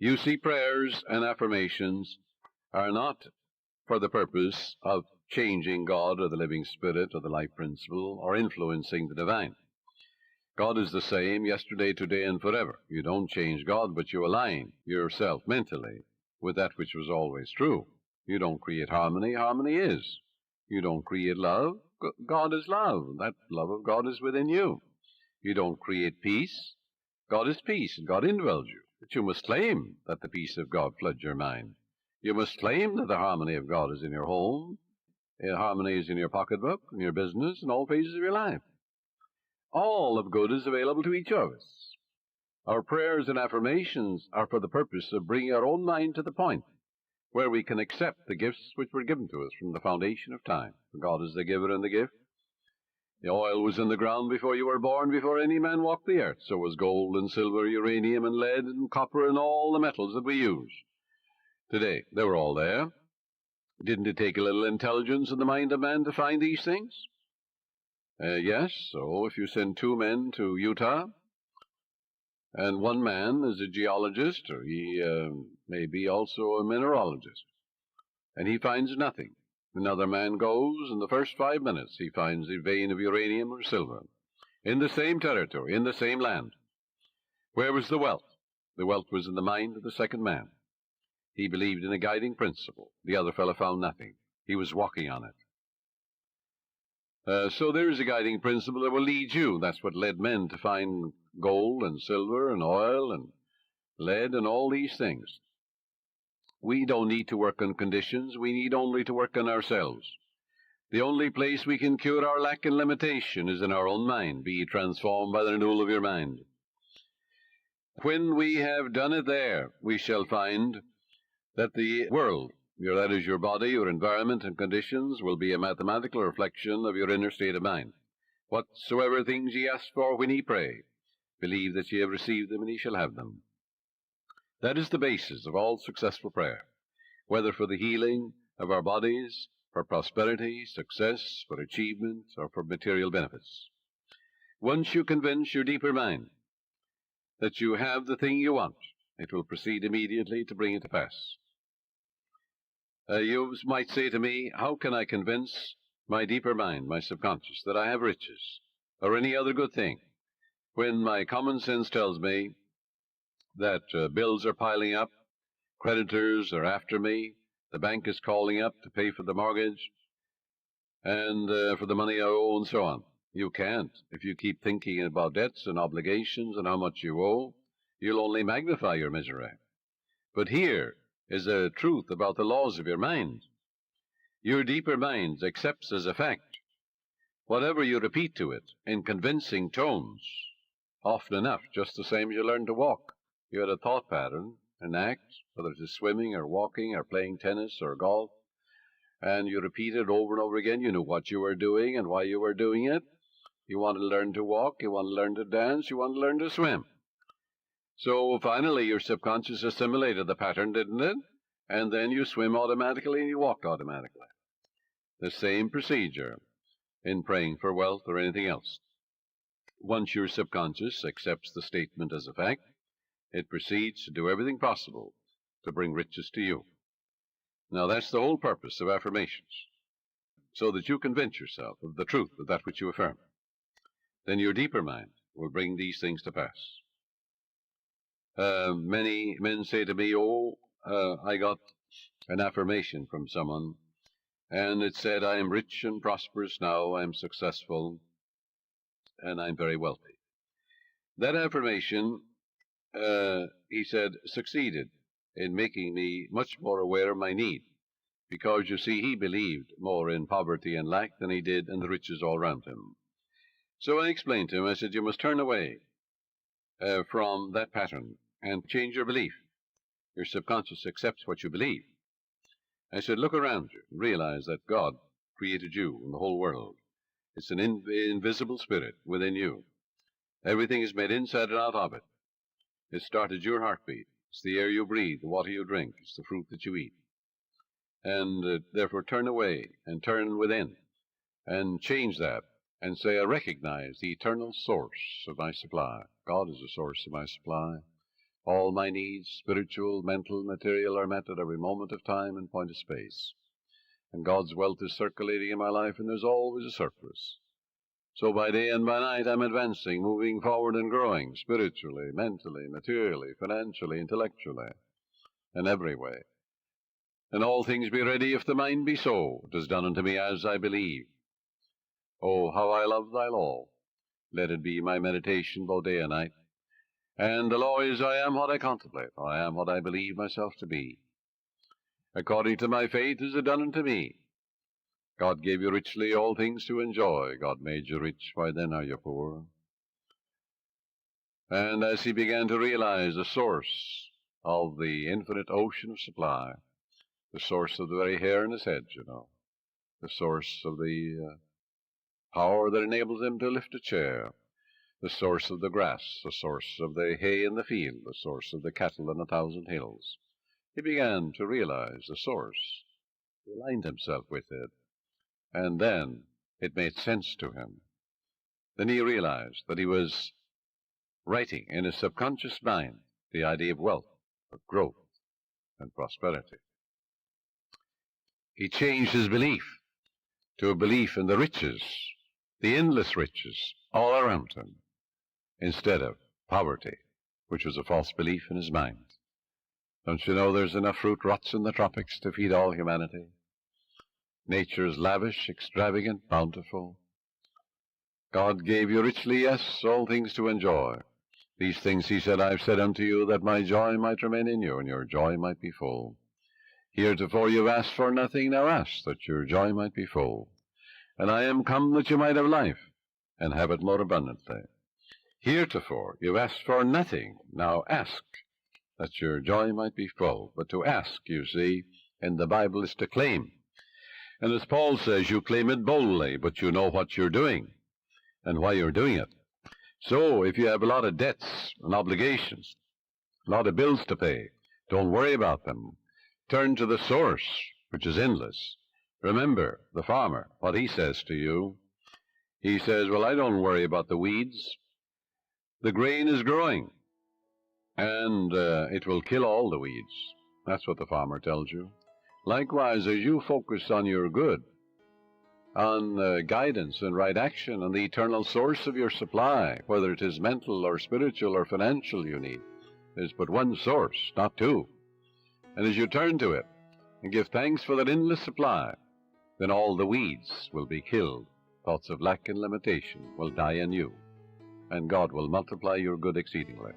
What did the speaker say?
You see, prayers and affirmations are not for the purpose of changing God or the living spirit or the life principle or influencing the divine. God is the same yesterday, today, and forever. You don't change God, but you align yourself mentally with that which was always true. You don't create harmony. Harmony is. You don't create love. God is love. That love of God is within you. You don't create peace. God is peace, and God indwells you. But you must claim that the peace of God floods your mind. You must claim that the harmony of God is in your home. Harmony is in your pocketbook, in your business, in all phases of your life. All of good is available to each of us. Our prayers and affirmations are for the purpose of bringing our own mind to the point where we can accept the gifts which were given to us from the foundation of time. For God is the giver and the gift. The oil was in the ground before you were born, before any man walked the earth. So was gold and silver, uranium and lead and copper and all the metals that we use today. They were all there. Didn't it take a little intelligence in the mind of man to find these things? Yes, so if you send 2 men to Utah, and one man is a geologist, or he may be also a mineralogist, and he finds nothing. Another man goes, in the first 5 minutes he finds a vein of uranium or silver, in the same territory, in the same land. Where was the wealth? The wealth was in the mind of the second man. He believed in a guiding principle. The other fellow found nothing. He was walking on it. So there is a guiding principle that will lead you. That's what led men to find gold and silver and oil and lead and all these things. We don't need to work on conditions. We need only to work on ourselves. The only place we can cure our lack and limitation is in our own mind. Be ye transformed by the renewal of your mind. When we have done it there, we shall find that the world, that is your body, your environment and conditions, will be a mathematical reflection of your inner state of mind. Whatsoever things ye ask for when ye pray, believe that ye have received them, and ye shall have them. That is the basis of all successful prayer, whether for the healing of our bodies, for prosperity, success, for achievement, or for material benefits. Once you convince your deeper mind that you have the thing you want, it will proceed immediately to bring it to pass. You might say to me, how can I convince my deeper mind, my subconscious, that I have riches or any other good thing, when my common sense tells me that bills are piling up, creditors are after me, the bank is calling up to pay for the mortgage and for the money I owe and so on? You can't. If you keep thinking about debts and obligations and how much you owe, you'll only magnify your misery. But here is a truth about the laws of your mind. Your deeper mind accepts as a fact whatever you repeat to it in convincing tones, often enough, just the same as you learn to walk. You had a thought pattern, an act, whether it is swimming or walking or playing tennis or golf, and you repeat it over and over again. You knew what you were doing and why you were doing it. You want to learn to walk, you want to learn to dance, you want to learn to swim. So finally your subconscious assimilated the pattern, didn't it? And then you swim automatically and you walk automatically. The same procedure in praying for wealth or anything else. Once your subconscious accepts the statement as a fact, it proceeds to do everything possible to bring riches to you. Now that's the whole purpose of affirmations, so that you convince yourself of the truth of that which you affirm. Then your deeper mind will bring these things to pass. Many men say to me, I got an affirmation from someone, and it said, I am rich and prosperous now, I am successful, and I'm very wealthy. That affirmation, he said, succeeded in making me much more aware of my need, because, you see, he believed more in poverty and lack than he did in the riches all around him. So I explained to him, I said, you must turn away from that pattern and change your belief. Your subconscious accepts what you believe. I said, look around you and realize that God created you and the whole world. It's an invisible spirit within you. Everything is made inside and out of it. It started your heartbeat. It's the air you breathe, the water you drink. It's the fruit that you eat. And therefore turn away and turn within and change that and say, I recognize the eternal source of my supply. God is the source of my supply. All my needs, spiritual, mental, material, are met at every moment of time and point of space. And God's wealth is circulating in my life, and there's always a surplus. So by day and by night I'm advancing, moving forward and growing, spiritually, mentally, materially, financially, intellectually, in every way. And all things be ready if the mind be so. It is done unto me as I believe. Oh, how I love thy law. Let it be my meditation both day and night. And the law is, I am what I contemplate. I am what I believe myself to be. According to my faith is it done unto me. God gave you richly all things to enjoy. God made you rich, why then are you poor? And as he began to realize the source of the infinite ocean of supply, the source of the very hair in his head, the source of the power that enables him to lift a chair, the source of the grass, the source of the hay in the field, the source of the cattle on 1,000 hills. He began to realize the source. He aligned himself with it, and then it made sense to him. Then he realized that he was writing in his subconscious mind the idea of wealth, of growth, and prosperity. He changed his belief to a belief in the riches, the endless riches, all around him, instead of poverty, which was a false belief in his mind. Don't you know there's enough fruit rots in the tropics to feed all humanity? Nature is lavish, extravagant, bountiful. God gave you richly, yes, all things to enjoy. These things, he said, I've said unto you, that my joy might remain in you, and your joy might be full. Heretofore you've asked for nothing, now ask, that your joy might be full. And I am come that you might have life, and have it more abundantly. Heretofore you've asked for nothing, now ask, that your joy might be full. But to ask, you see, in the Bible is to claim. And as Paul says, you claim it boldly, but you know what you're doing and why you're doing it. So if you have a lot of debts and obligations, a lot of bills to pay, don't worry about them. Turn to the source, which is endless. Remember the farmer, what he says to you. He says, well, I don't worry about the weeds. The grain is growing, and it will kill all the weeds. That's what the farmer tells you. Likewise, as you focus on your good, on guidance and right action, and the eternal source of your supply, whether it is mental or spiritual or financial you need, there's but one source, not two. And as you turn to it and give thanks for that endless supply, then all the weeds will be killed. Thoughts of lack and limitation will die in you, and God will multiply your good exceedingly.